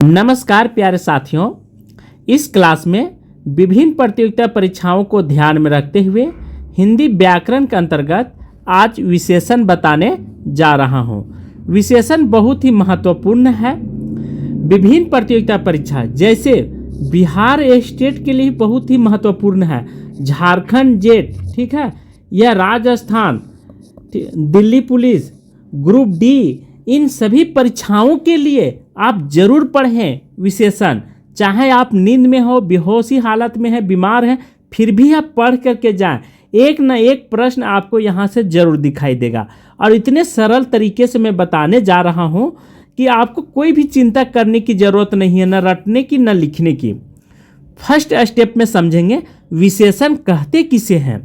नमस्कार प्यारे साथियों, इस क्लास में विभिन्न प्रतियोगिता परीक्षाओं को ध्यान में रखते हुए हिंदी व्याकरण के अंतर्गत आज विशेषण बताने जा रहा हूं। विशेषण बहुत ही महत्वपूर्ण है। विभिन्न प्रतियोगिता परीक्षा जैसे बिहार स्टेट के लिए बहुत ही महत्वपूर्ण है, झारखंड जेट, ठीक है, यह Rajasthan, Delhi police, group D, इन सभी परीक्षाओं के लिए आप जरूर पढ़ें विशेषण। चाहे आप नींद में हो, बेहोशी हालत में है, बीमार हैं, फिर भी आप पढ़ करके जाएं। एक न एक प्रश्न आपको यहाँ से जरूर दिखाई देगा और इतने सरल तरीके से मैं बताने जा रहा हूँ कि आपको कोई भी चिंता करने की ज़रूरत नहीं है, न रटने की न लिखने की। फर्स्ट स्टेप में समझेंगे विशेषण कहते किसे हैं।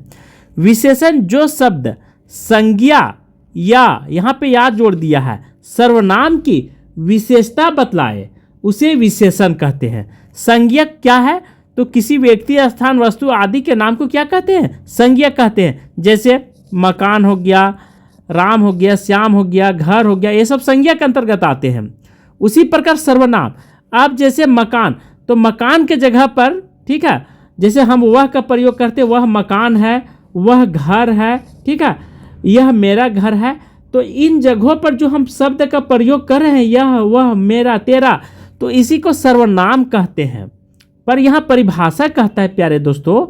विशेषण जो शब्द संज्ञा या यहाँ पे याद जोड़ दिया है सर्वनाम की विशेषता बतलाए उसे विशेषण कहते हैं। संज्ञा क्या है तो किसी व्यक्ति, स्थान, वस्तु आदि के नाम को क्या कहते हैं? संज्ञा कहते हैं। जैसे मकान हो गया, राम हो गया, श्याम हो गया, घर हो गया, ये सब संज्ञा के अंतर्गत आते हैं। उसी प्रकार सर्वनाम, अब जैसे मकान, तो मकान के जगह पर, ठीक है, जैसे हम वह का प्रयोग करते, वह मकान है, वह घर है, ठीक है, यह मेरा घर है। तो इन जगहों पर जो हम शब्द का प्रयोग कर रहे हैं, यह, वह, मेरा, तेरा, तो इसी को सर्वनाम कहते हैं। पर यहाँ परिभाषा कहता है प्यारे दोस्तों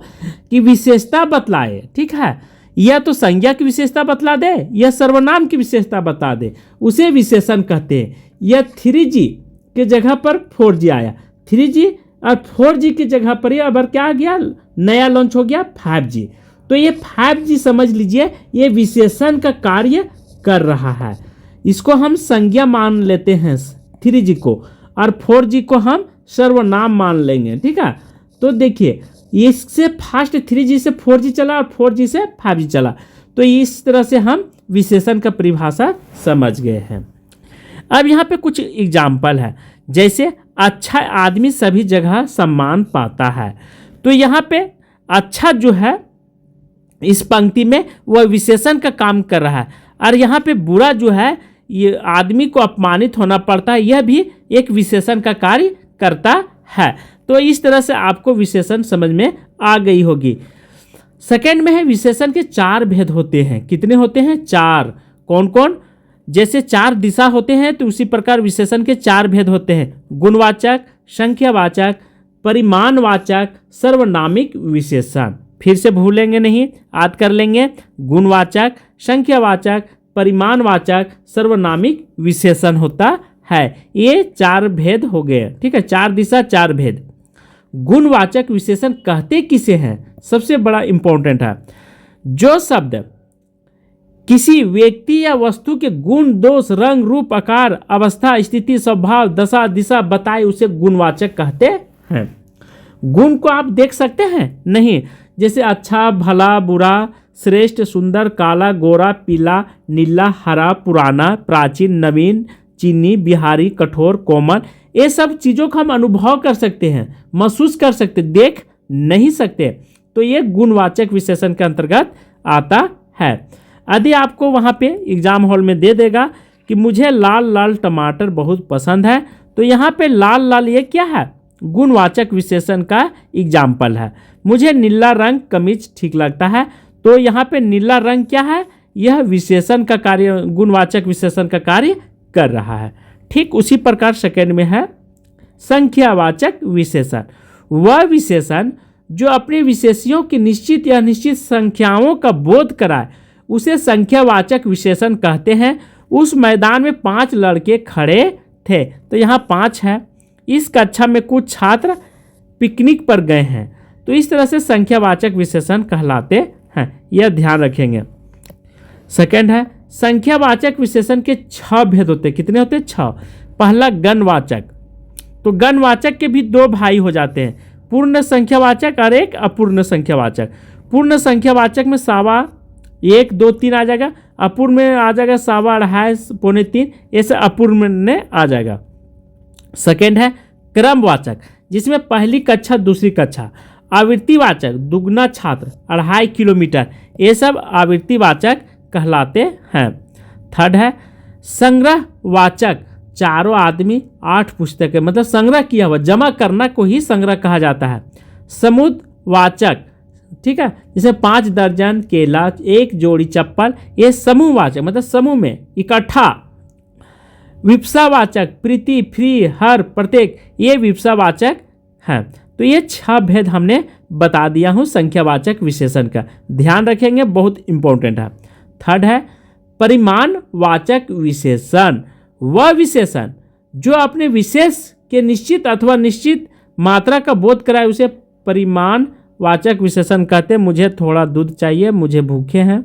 कि विशेषता बतलाए, ठीक है, यह तो संज्ञा की विशेषता बतला दे, यह सर्वनाम की विशेषता बता दे, उसे विशेषण कहते हैं। यह 3G के जगह पर 4G आया, 3G और 4G की जगह पर ये अब क्या आ गया, नया लॉन्च हो गया 5G। तो ये 5G समझ लीजिए, ये विशेषण का कार्य कर रहा है। इसको हम संज्ञा मान लेते हैं 3G को, और 4G को हम सर्वनाम मान लेंगे, ठीक है। तो देखिए, इससे फास्ट 3G से 4G चला और 4G से 5G चला, तो इस तरह से हम विशेषण का परिभाषा समझ गए हैं। अब यहाँ पे कुछ एग्जाम्पल है, जैसे अच्छा आदमी सभी जगह सम्मान पाता है। तो यहाँ पे अच्छा जो है इस पंक्ति में वह विशेषण का काम कर रहा है, और यहाँ पे बुरा जो है, ये आदमी को अपमानित होना पड़ता है, यह भी एक विशेषण का कार्य करता है। तो इस तरह से आपको विशेषण समझ में आ गई होगी। सेकंड में है विशेषण के 4 भेद होते हैं। कितने होते हैं? 4। कौन कौन? जैसे 4 दिशा होते हैं, तो उसी प्रकार विशेषण के 4 भेद होते हैं। गुणवाचक, संख्यावाचक, परिमाणवाचक, सर्वनामिक विशेषण। फिर से भूलेंगे नहीं, याद कर लेंगे। गुणवाचक, संख्यावाचक, परिमाणवाचक, सर्वनामिक विशेषण होता है। ये 4 भेद हो गए, ठीक है, 4 दिशा 4 भेद। गुणवाचक विशेषण कहते किसे हैं? सबसे बड़ा इंपॉर्टेंट है। जो शब्द किसी व्यक्ति या वस्तु के गुण, दोष, रंग, रूप, आकार, अवस्था, स्थिति, स्वभाव, दशा, दिशा बताए उसे गुणवाचक कहते हैं। गुण को आप देख सकते हैं? नहीं। जैसे अच्छा, भला, बुरा, श्रेष्ठ, सुंदर, काला, गोरा, पीला, नीला, हरा, पुराना, प्राचीन, नवीन, चीनी, बिहारी, कठोर, कोमल, ये सब चीज़ों का हम अनुभव कर सकते हैं, महसूस कर सकते, देख नहीं सकते। तो ये गुणवाचक विशेषण के अंतर्गत आता है। यदि आपको वहाँ पे एग्जाम हॉल में दे देगा कि मुझे लाल लाल टमाटर बहुत पसंद है, तो यहाँ पे लाल लाल ये क्या है? गुणवाचक विशेषण का एग्जाम्पल है। मुझे नीला रंग कमीज ठीक लगता है, तो यहाँ पे नीला रंग क्या है? यह विशेषण का कार्य, गुणवाचक विशेषण का कार्य कर रहा है। ठीक उसी प्रकार सेकंड में है संख्यावाचक विशेषण। वह विशेषण जो अपने विशेषियों की निश्चित या अनिश्चित संख्याओं का बोध कराए उसे संख्यावाचक विशेषण कहते हैं। उस मैदान में 5 लड़के खड़े थे, तो यहाँ 5 है। इस कक्षा में कुछ छात्र पिकनिक पर गए हैं, तो इस तरह से संख्यावाचक विशेषण कहलाते हैं, यह ध्यान रखेंगे। सेकंड है संख्यावाचक विशेषण के 6 भेद होते हैं। कितने होते हैं? 6। पहला गणवाचक, तो गणवाचक के भी 2 भाई हो जाते हैं, पूर्ण संख्यावाचक और एक अपूर्ण संख्यावाचक। पूर्ण संख्यावाचक में 1.25, 1, 2, 3 आ जाएगा, अपूर्ण में आ जाएगा 1.25, 2.5, पौने 3, ऐसे अपूर्ण में आ जाएगा। सेकंड है क्रमवाचक, जिसमें पहली कक्षा, दूसरी कक्षा। आवृत्तिवाचक, दुगना छात्र, 2.5 किलोमीटर, ये सब आवृत्तिवाचक कहलाते हैं। थर्ड है संग्रहवाचक, चारों आदमी 8 पुस्तकें, मतलब संग्रह किया हुआ, जमा करना को ही संग्रह कहा जाता है। समुद्रवाचक, ठीक है, जैसे 5 दर्जन केला, 1 जोड़ी चप्पल, ये समूहवाचक मतलब समूह में इकट्ठा। विप्सावाचक प्रीति, फ्री, हर, प्रत्येक, ये विप्सावाचक है। तो ये 6 भेद हमने बता दिया हूँ संख्यावाचक विशेषण का, ध्यान रखेंगे, बहुत इंपॉर्टेंट है। थर्ड है परिमाणवाचक विशेषण, वह विशेषण जो अपने विशेष के निश्चित अथवा निश्चित मात्रा का बोध कराए उसे परिमाणवाचक विशेषण कहते हैं। मुझे थोड़ा दूध चाहिए, मुझे भूखे हैं,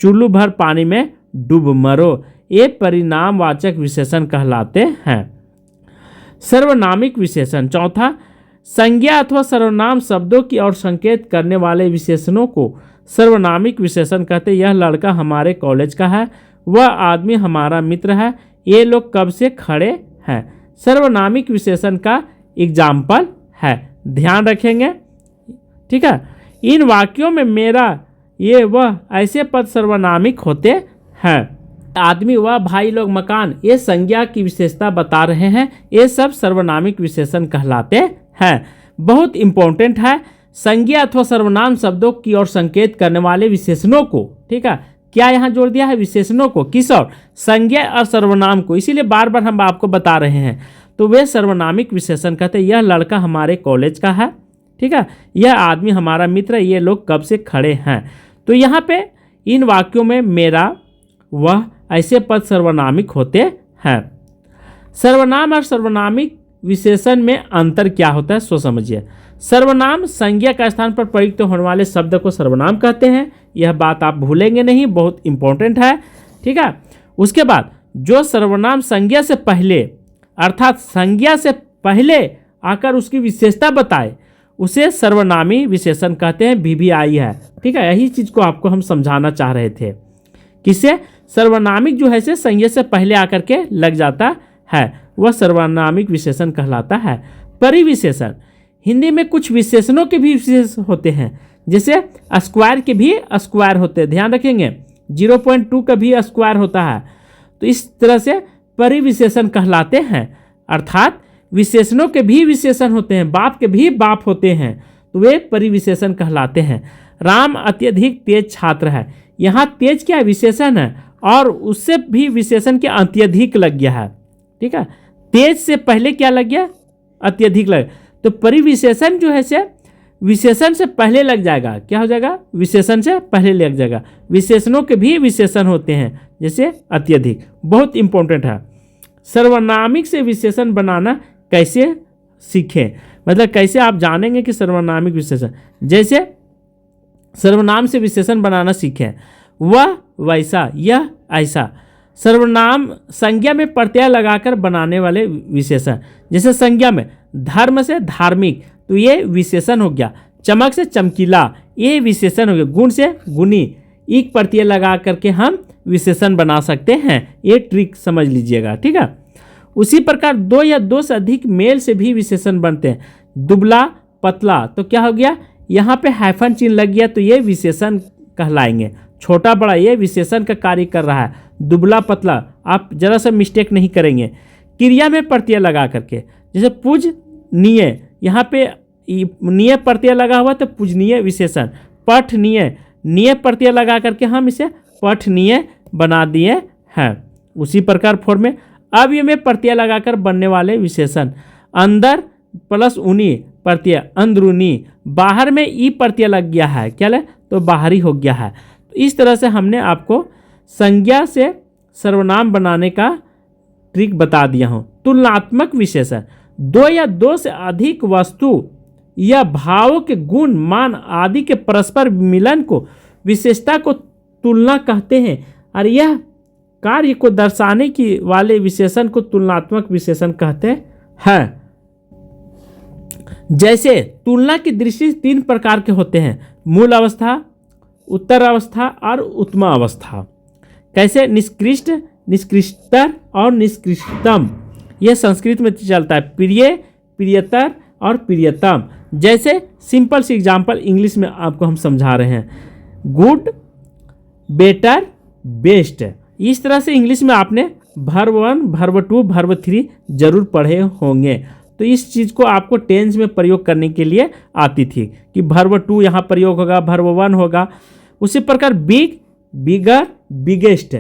चुल्लू भर पानी में डूब मरो, ये परिणामवाचक विशेषण कहलाते हैं। सर्वनामिक विशेषण, चौथा संज्ञा अथवा सर्वनाम शब्दों की ओर संकेत करने वाले विशेषणों को सर्वनामिक विशेषण कहते हैं। यह लड़का हमारे कॉलेज का है, वह आदमी हमारा मित्र है, ये लोग कब से खड़े हैं, सर्वनामिक विशेषण का एग्जाम्पल है, ध्यान रखेंगे, ठीक है। इन वाक्यों में मेरा, ये, वह ऐसे पद सर्वनामिक होते हैं। आदमी, वह, भाई लोग, मकान, ये संज्ञा की विशेषता बता रहे हैं, ये सब सर्वनामिक विशेषण कहलाते हैं। बहुत इंपॉर्टेंट है, संज्ञा अथवा सर्वनाम शब्दों की ओर संकेत करने वाले विशेषणों को, ठीक है, क्या यहाँ जोड़ दिया है, विशेषणों को, किस और, संज्ञा और सर्वनाम को, इसीलिए बार बार हम आपको बता रहे हैं। तो वे सर्वनामिक विशेषण कहते हैं। यह लड़का हमारे कॉलेज का है, ठीक है, यह आदमी हमारा मित्र है, ये लोग कब से खड़े हैं। तो यहाँ पे इन वाक्यों में मेरा, वह, ऐसे पद सर्वनामिक होते हैं। सर्वनाम और सर्वनामिक विशेषण में अंतर क्या होता है सो समझिए। सर्वनाम संज्ञा का स्थान पर प्रयुक्त होने वाले शब्द को सर्वनाम कहते हैं, यह बात आप भूलेंगे नहीं, बहुत इंपॉर्टेंट है, ठीक है। उसके बाद जो सर्वनाम संज्ञा से पहले, अर्थात संज्ञा से पहले आकर उसकी विशेषता बताए उसे सर्वनामी विशेषण कहते हैं। VVI है, ठीक है, यही चीज़ को आपको हम समझाना चाह रहे थे। किससे, सर्वनामिक जो है से संज्ञा से पहले आकर के लग जाता है, वह सर्वनामिक विशेषण कहलाता है। परिविशेषण, हिंदी में कुछ विशेषणों के भी विशेष होते हैं, जैसे स्क्वायर के भी स्क्वायर होते हैं, ध्यान रखेंगे, 0.2 का भी स्क्वायर होता है। तो इस तरह से परिविशेषण कहलाते हैं, अर्थात विशेषणों के भी विशेषण होते हैं, बाप के भी बाप होते हैं, तो वे परिविशेषण कहलाते हैं। राम अत्यधिक तेज छात्र है, यहाँ तेज क्या विशेषण है, और उससे भी विशेषण के अत्यधिक लग गया है, ठीक है, तेज से पहले क्या लग गया, अत्यधिक लग, तो परिविशेषण जो है से विशेषण से पहले लग जाएगा, क्या हो जाएगा, विशेषण से पहले लग जाएगा। विशेषणों के भी विशेषण होते हैं, जैसे अत्यधिक, बहुत इंपॉर्टेंट है। सर्वनामिक से विशेषण बनाना कैसे सीखें, मतलब कैसे आप जानेंगे कि सर्वनामिक विशेषण, जैसे सर्वनाम से विशेषण बनाना सीखें, वह वैसा, यह ऐसा। सर्वनाम संज्ञा में प्रत्यय लगाकर बनाने वाले विशेषण, जैसे संज्ञा में धर्म से धार्मिक, तो ये विशेषण हो गया। चमक से चमकीला, ये विशेषण हो गया। गुण से गुणी, एक प्रत्यय लगा करके हम विशेषण बना सकते हैं, ये ट्रिक समझ लीजिएगा, ठीक है। उसी प्रकार 2 या 2 से अधिक मेल से भी विशेषण बनते हैं। दुबला पतला, तो क्या हो गया, यहाँ पे हाइफन चिन्ह लग गया, तो ये विशेषण कहलाएंगे। छोटा बड़ा, ये विशेषण का कार्य कर रहा है। दुबला पतला, आप जरा सा मिस्टेक नहीं करेंगे। क्रिया में प्रत्यय लगा करके, जैसे पूजनीय, यहाँ पे निय प्रत्यय लगा हुआ तो पूजनीय विशेषण। पठनीय, निय प्रत्यय लगा करके हम इसे पठनीय बना दिए हैं। उसी प्रकार फॉर्म में अव्यय में प्रत्यय लगाकर बनने वाले विशेषण। अंदर प्लस उनी प्रत्यय अंदरूनी, बाहर में ई प्रत्यय लग गया है, क्या ले, तो बाहरी हो गया है। तो इस तरह से हमने आपको संज्ञा से सर्वनाम बनाने का ट्रिक बता दिया हूँ। तुलनात्मक विशेषण, 2 या 2 से अधिक वस्तु या भावों के गुण, मान आदि के परस्पर मिलन को, विशेषता को तुलना कहते हैं, और यह कार्य को दर्शाने की वाले विशेषण को तुलनात्मक विशेषण कहते हैं। जैसे तुलना की दृष्टि 3 प्रकार के होते हैं, मूल अवस्था, उत्तर अवस्था और उत्तम अवस्था। कैसे, निष्कृष्ट, निष्कृष्टर और निष्कृष्टतम, यह संस्कृत में चलता है। प्रिय, प्रियतर और प्रियतम। जैसे सिंपल सी एग्जांपल इंग्लिश में आपको हम समझा रहे हैं, गुड, बेटर, बेस्ट, इस तरह से इंग्लिश में आपने वर्ब 1, वर्ब 2, वर्ब 3 जरूर पढ़े होंगे। तो इस चीज़ को आपको टेंस में प्रयोग करने के लिए आती थी कि वर्ब 2 यहाँ प्रयोग होगा, वर्ब 1 होगा। उसी प्रकार बिग, बिगर, बिगेस्ट।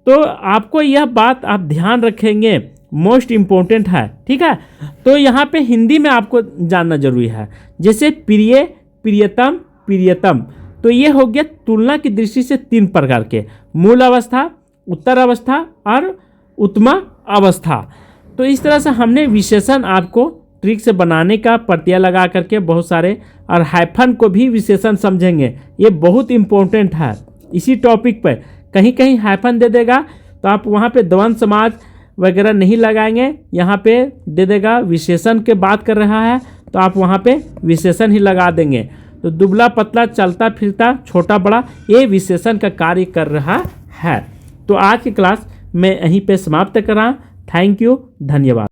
तो आपको यह बात आप ध्यान रखेंगे, मोस्ट इम्पोर्टेंट है, ठीक है। तो यहाँ पे हिंदी में आपको जानना जरूरी है, जैसे प्रिय, प्रियतम, प्रियतम। तो ये हो गया तुलना की दृष्टि से 3 प्रकार के, मूल अवस्था, उत्तर अवस्था और उत्तमा अवस्था। तो इस तरह से हमने विशेषण आपको ट्रिक से बनाने का प्रत्यय लगा करके बहुत सारे, और हाइफन को भी विशेषण समझेंगे, ये बहुत इम्पोर्टेंट है। इसी टॉपिक पर कहीं कहीं हाइफन दे देगा तो आप वहाँ पे द्वंद्व समाज वगैरह नहीं लगाएंगे, यहाँ पे दे देगा विशेषण के बात कर रहा है तो आप वहाँ पे विशेषण ही लगा देंगे। तो दुबला पतला, चलता फिरता, छोटा बड़ा, ये विशेषण का कार्य कर रहा है। तो आज की क्लास मैं यहीं पे समाप्त कर रहा हूँ। थैंक यू, धन्यवाद।